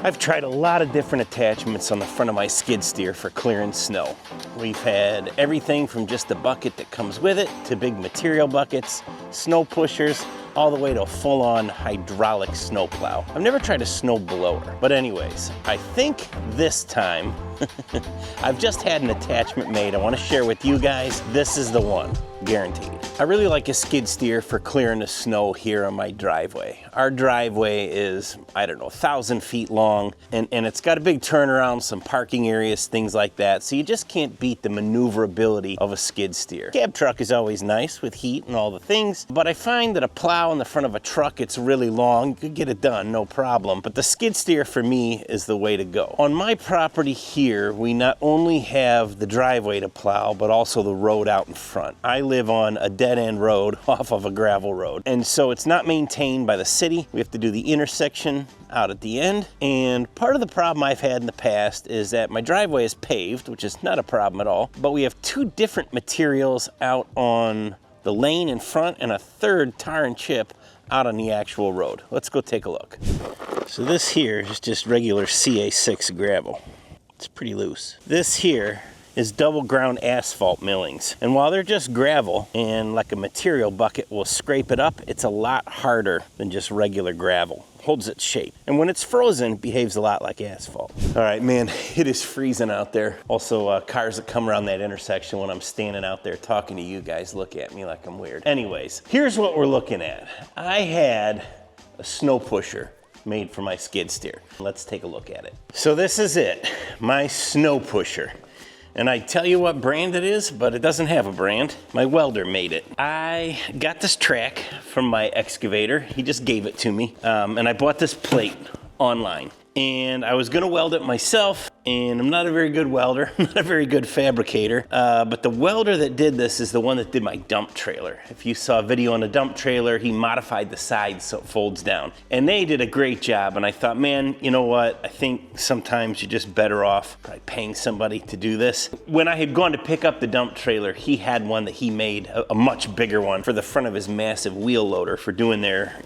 I've tried a lot of different attachments on the front of my skid steer for clearing snow. We've had everything from just the bucket that comes with it to big material buckets, snow pushers, all the way to a full-on hydraulic snow plow. I've never tried a snow blower, but anyways, I think this time I've just had an attachment made I want to share with you guys. This is the one, guaranteed. I really like a skid steer for clearing the snow here on my driveway. Our driveway is, I don't know, 1,000 feet long, and it's got a big turnaround, some parking areas, things like that, so you just can't beat the maneuverability of a skid steer. Cab truck is always nice with heat and all the things, but I find that a plow in the front of a truck, it's really long, you could get it done, no problem, but the skid steer for me is the way to go. On my property here, we not only have the driveway to plow, but also the road out in front. I live on a dead-end road off of a gravel road, and so it's not maintained by the city. We have to do the intersection out at the end, and part of the problem I've had in the past is that my driveway is paved, which is not a problem at all, but we have two different materials out on the lane in front and a third tar and chip out on the actual road. Let's go take a look. So this here is just regular CA6 gravel. It's pretty loose. This here is double ground asphalt millings. And while they're just gravel and like a material bucket will scrape it up, it's a lot harder than just regular gravel. Holds its shape. And when it's frozen, it behaves a lot like asphalt. All right, man, it is freezing out there. Also, cars that come around that intersection when I'm standing out there talking to you guys look at me like I'm weird. Anyways, here's what we're looking at. I had a snow pusher made for my skid steer. Let's take a look at it. So this is it, my snow pusher. And I tell you what brand it is, but it doesn't have a brand. My welder made it. I got this track from my excavator. He just gave it to me. And I bought this plate online. And I was gonna weld it myself, and I'm not a very good welder, not a very good fabricator, but the welder that did this is the one that did my dump trailer. If you saw a video on a dump trailer, he modified the sides so it folds down. And they did a great job, and I thought, man, you know what? I think sometimes you're just better off probably paying somebody to do this. When I had gone to pick up the dump trailer, he had one that he made, a much bigger one, for the front of his massive wheel loader for doing their,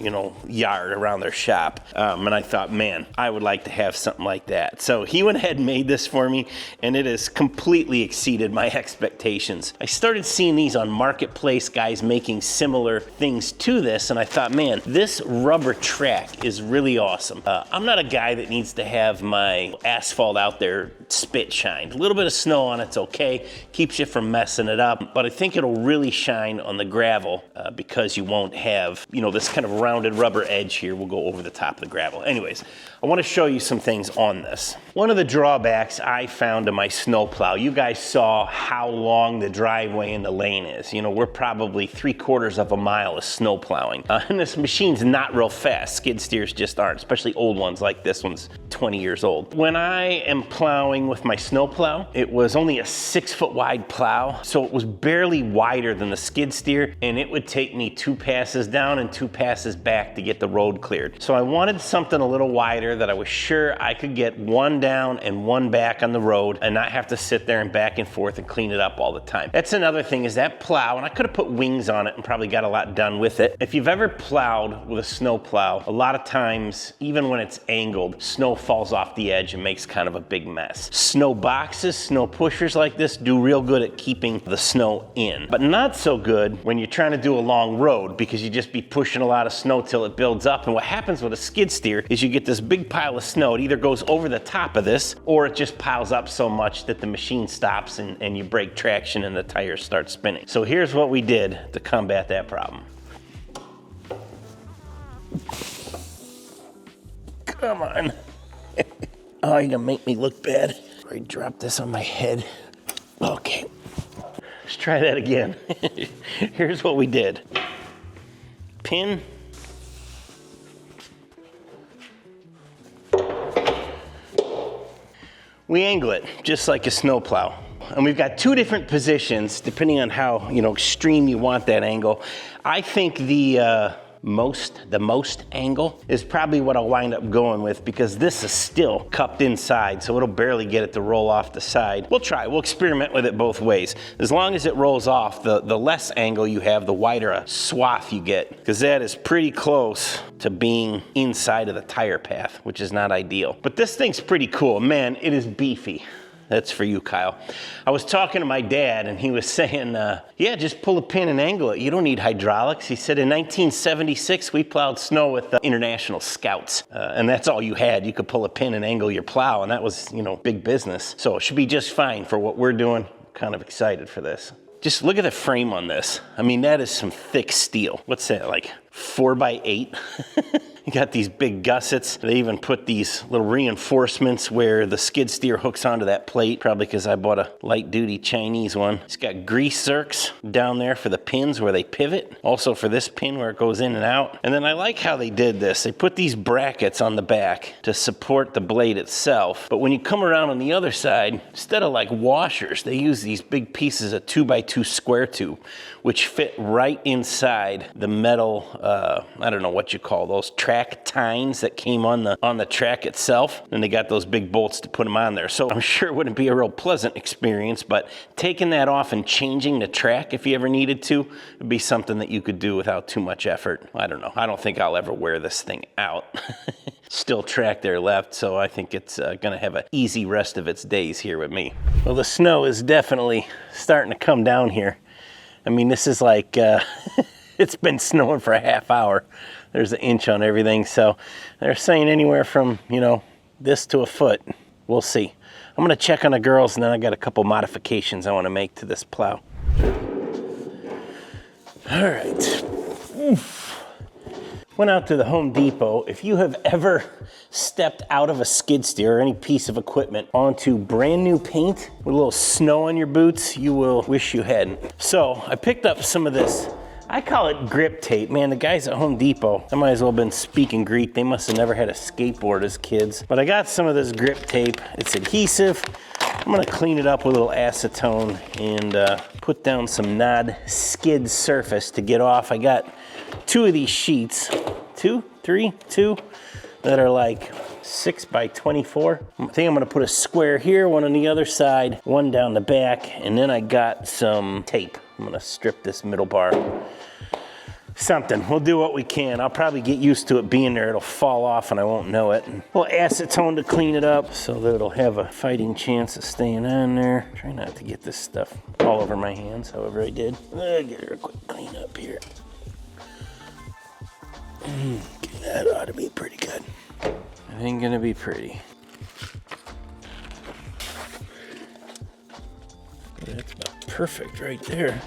yard around their shop. And I thought, man, I would like to have something like that. So he went ahead and made this for me, and it has completely exceeded my expectations. I started seeing these on Marketplace, guys making similar things to this, and I thought, man, this rubber track is really awesome. I'm not a guy that needs to have my asphalt out there spit shined. A little bit of snow on it's okay, keeps you from messing it up, but I think it'll really shine on the gravel because you won't have, this kind of rounded rubber edge here will go over the top of the gravel. Anyways, I want to show you some things on this. One of the drawbacks I found to my snowplow, you guys saw how long the driveway and the lane is. We're probably 3/4 of a mile of snow plowing. And this machine's not real fast. Skid steers just aren't, especially old ones like this one's 20 years old. When I am plowing with my snowplow, it was only a 6-foot wide plow, so it was barely wider than the skid steer, and it would take me 2 passes down and 2 passes back to get the road cleared. So I wanted something a little wider that I was sure I could get one down and one back on the road and not have to sit there and back and forth and clean it up all the time. That's another thing, is that plow, and I could have put wings on it and probably got a lot done with it. If you've ever plowed with a snow plow, a lot of times, even when it's angled, snow falls off the edge and makes kind of a big mess. Snow boxes, snow pushers like this do real good at keeping the snow in, but not so good when you're trying to do a long road, because you just be pushing a lot of snow till it builds up. And what happens with a skid steer is you get this big pile of snow. It either goes over the top of this, or it just piles up so much that the machine stops and you break traction and the tires start spinning. So here's what we did to combat that problem. Come on. Oh, you're gonna make me look bad. I dropped this on my head. Okay, let's try that again. Here's what we did. Pin. We angle it just like a snowplow. And we've got 2 different positions depending on how extreme you want that angle. I think the the most angle is probably what I'll wind up going with, because this is still cupped inside, so it'll barely get it to roll off the side. We'll experiment with it both ways. As long as it rolls off, the less angle you have, the wider a swath you get, because that is pretty close to being inside of the tire path, which is not ideal. But this thing's pretty cool. Man, it is beefy. That's for you, Kyle. I was talking to my dad, and he was saying, yeah, just pull a pin and angle it. You don't need hydraulics. He said in 1976, we plowed snow with International Scouts, and that's all you had. You could pull a pin and angle your plow, and that was, you know, big business. So it should be just fine for what we're doing. Kind of excited for this. Just look at the frame on this. I mean, that is some thick steel. What's that, like 4x8? You got these big gussets. They even put these little reinforcements where the skid steer hooks onto that plate, probably because I bought a light duty Chinese one. It's got grease zerks down there for the pins where they pivot. Also for this pin where it goes in and out. And then I like how they did this. They put these brackets on the back to support the blade itself. But when you come around on the other side, instead of like washers, they use these big pieces of 2x2 square tube, which fit right inside the metal, I don't know what you call those, track tines that came on the track itself. And they got those big bolts to put them on there. So I'm sure it wouldn't be a real pleasant experience, but taking that off and changing the track if you ever needed to would be something that you could do without too much effort. I don't know. I don't think I'll ever wear this thing out. Still track there left, so I think it's gonna have an easy rest of its days here with me. Well, the snow is definitely starting to come down here. I mean, this is like, it's been snowing for a half hour. There's an inch on everything, so they're saying anywhere from, you know, this to a foot. We'll see. I'm gonna check on the girls, and then I got a couple modifications I wanna make to this plow. All right. Oof. Went out to the Home Depot. If you have ever stepped out of a skid steer or any piece of equipment onto brand new paint with a little snow on your boots, you will wish you hadn't. So I picked up some of this, I call it grip tape. Man, the guys at Home Depot, I might as well have been speaking Greek. They must have never had a skateboard as kids. But I got some of this grip tape. It's adhesive. I'm gonna clean it up with a little acetone and put down some skid surface to get off. I got two of these sheets, two that are like 6x24. I think I'm gonna put a square here, one on the other side, one down the back, and then I got some tape. I'm gonna strip this middle bar. Something, we'll do what we can. I'll probably get used to it being there. It'll fall off and I won't know it. And a little acetone to clean it up so that it'll have a fighting chance of staying on there. Try not to get this stuff all over my hands, however I did. Get her a quick clean up here. Okay, that ought to be pretty good. It ain't gonna be pretty. That's about perfect right there.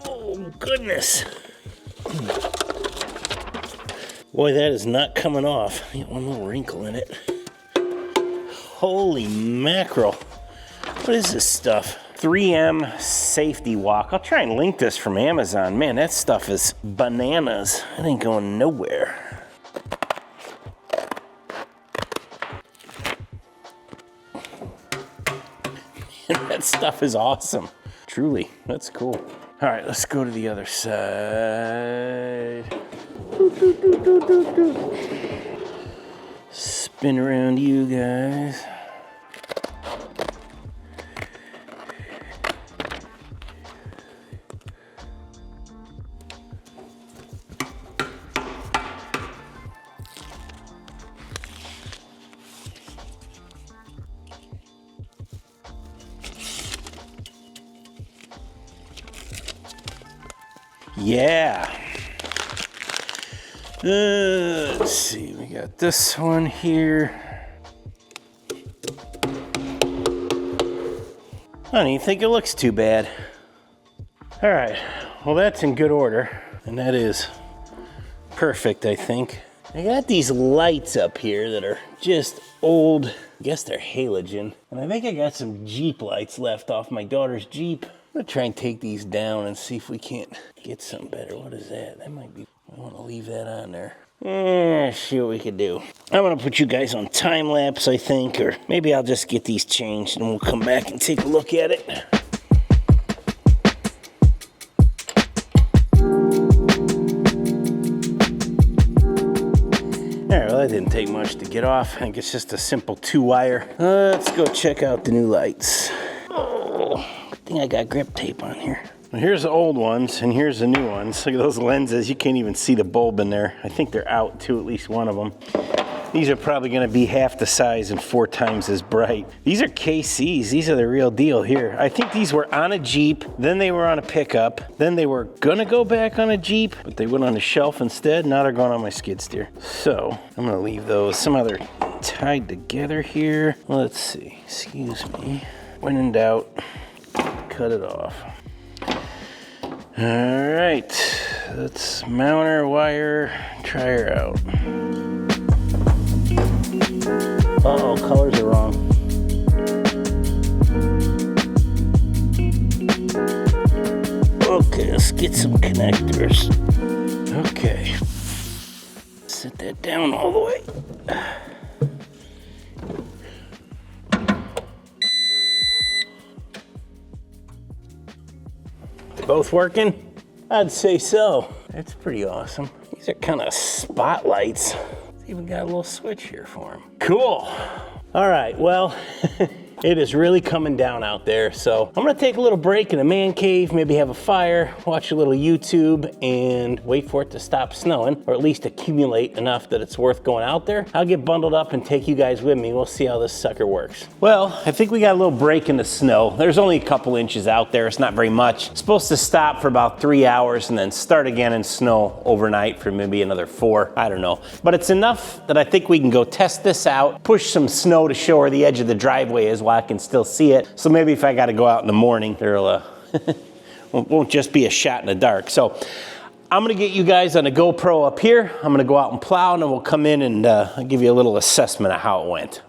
Oh, goodness. Boy, that is not coming off. I got one little wrinkle in it. Holy mackerel. What is this stuff? 3M Safety Walk. I'll try and link this from Amazon. Man, that stuff is bananas. It ain't going nowhere. That stuff is awesome. Truly, that's cool. All right, let's go to the other side. Spin around you guys. Yeah. Let's see, we got this one here. I don't even think it looks too bad. All right, well that's in good order, and that is perfect, I think. I got these lights up here that are just old, I guess they're halogen. And I think I got some Jeep lights left off my daughter's Jeep. I'm gonna try and take these down and see if we can't get something better. What is that? That might be, I wanna leave that on there. See what we can do. I'm gonna put you guys on time lapse, I think, or maybe I'll just get these changed and we'll come back and take a look at it. That didn't take much to get off. I think it's just a simple 2-wire. Let's go check out the new lights. Oh, good thing I got grip tape on here. Well, here's the old ones and here's the new ones. Look at those lenses. You can't even see the bulb in there. I think they're out too, at least one of them. These are probably gonna be half the size and 4 times as bright. These are KCs, these are the real deal here. I think these were on a Jeep, then they were on a pickup, then they were gonna go back on a Jeep, but they went on the shelf instead. Now they're going on my skid steer. So I'm gonna leave those. Some other tied together here. Let's see, excuse me. When in doubt, cut it off. All right, let's mount our wire, try her out. Uh-oh, colors are wrong. Okay, let's get some connectors. Okay. Set that down all the way. Both working? I'd say so. That's pretty awesome. These are kind of spotlights. Even got a little switch here for him. Cool. All right, well, it is really coming down out there. So I'm gonna take a little break in a man cave, maybe have a fire, watch a little YouTube, and wait for it to stop snowing, or at least accumulate enough that it's worth going out there. I'll get bundled up and take you guys with me. We'll see how this sucker works. Well, I think we got a little break in the snow. There's only a couple inches out there. It's not very much. It's supposed to stop for about 3 hours and then start again in snow overnight for maybe another 4. I don't know. But it's enough that I think we can go test this out, push some snow to show where the edge of the driveway is while I can still see it. So maybe if I got to go out in the morning, there'll won't just be a shot in the dark. So I'm gonna get you guys on a GoPro up here. I'm gonna go out and plow, and then we'll come in and I'll give you a little assessment of how it went.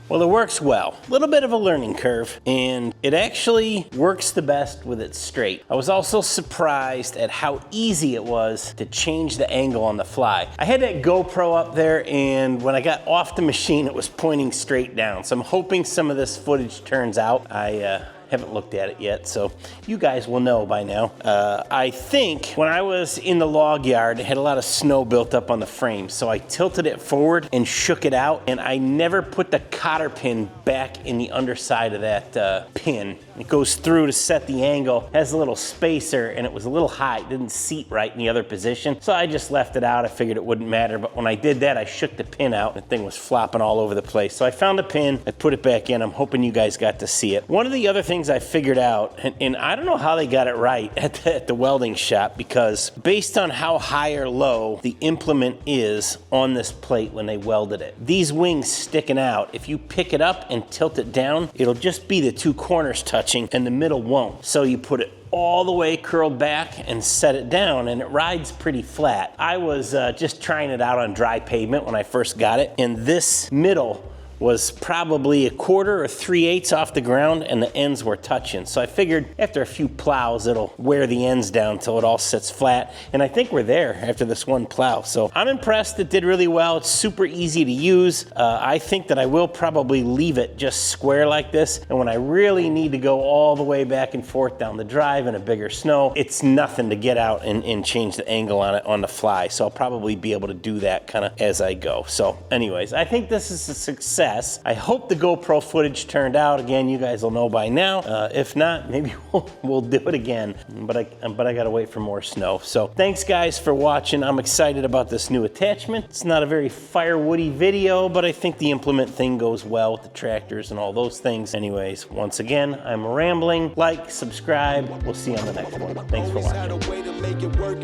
Well, it works well. A little bit of a learning curve, and it actually works the best with it straight. I was also surprised at how easy it was to change the angle on the fly. I had that GoPro up there, and when I got off the machine, it was pointing straight down. So I'm hoping some of this footage turns out. I haven't looked at it yet, so you guys will know by now. I think when I was in the log yard, it had a lot of snow built up on the frame, so I tilted it forward and shook it out, and I never put the cotter pin back in the underside of that pin. It goes through to set the angle, has a little spacer, and it was a little high. It didn't seat right in the other position, so I just left it out. I figured it wouldn't matter, but when I did that, I shook the pin out, and the thing was flopping all over the place. So I found a pin, I put it back in. I'm hoping you guys got to see it. One of the other things I figured out, and I don't know how they got it right at the welding shop, because based on how high or low the implement is on this plate when they welded it, these wings sticking out, if you pick it up and tilt it down, it'll just be the two corners touching and the middle won't. So you put it all the way curled back and set it down, and it rides pretty flat. I was just trying it out on dry pavement when I first got it, and this middle was probably 1/4 or 3/8 off the ground, and the ends were touching. So I figured after a few plows, it'll wear the ends down till it all sits flat. And I think we're there after this one plow. So I'm impressed. It did really well. It's super easy to use. I think that I will probably leave it just square like this. And when I really need to go all the way back and forth down the drive in a bigger snow, it's nothing to get out and change the angle on it on the fly. So I'll probably be able to do that kind of as I go. So anyways, I think this is a success. guess. I hope the GoPro footage turned out. Again, you guys will know by now. If not, maybe we'll do it again. But I gotta wait for more snow. So thanks guys for watching. I'm excited about this new attachment. It's not a very firewoody video, but I think the implement thing goes well with the tractors and all those things. Anyways, once again, I'm rambling. Like, subscribe. We'll see you on the next one. Thanks for watching. Always had a way to make it work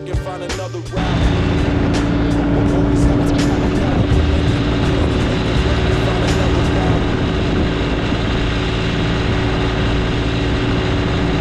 and find another route.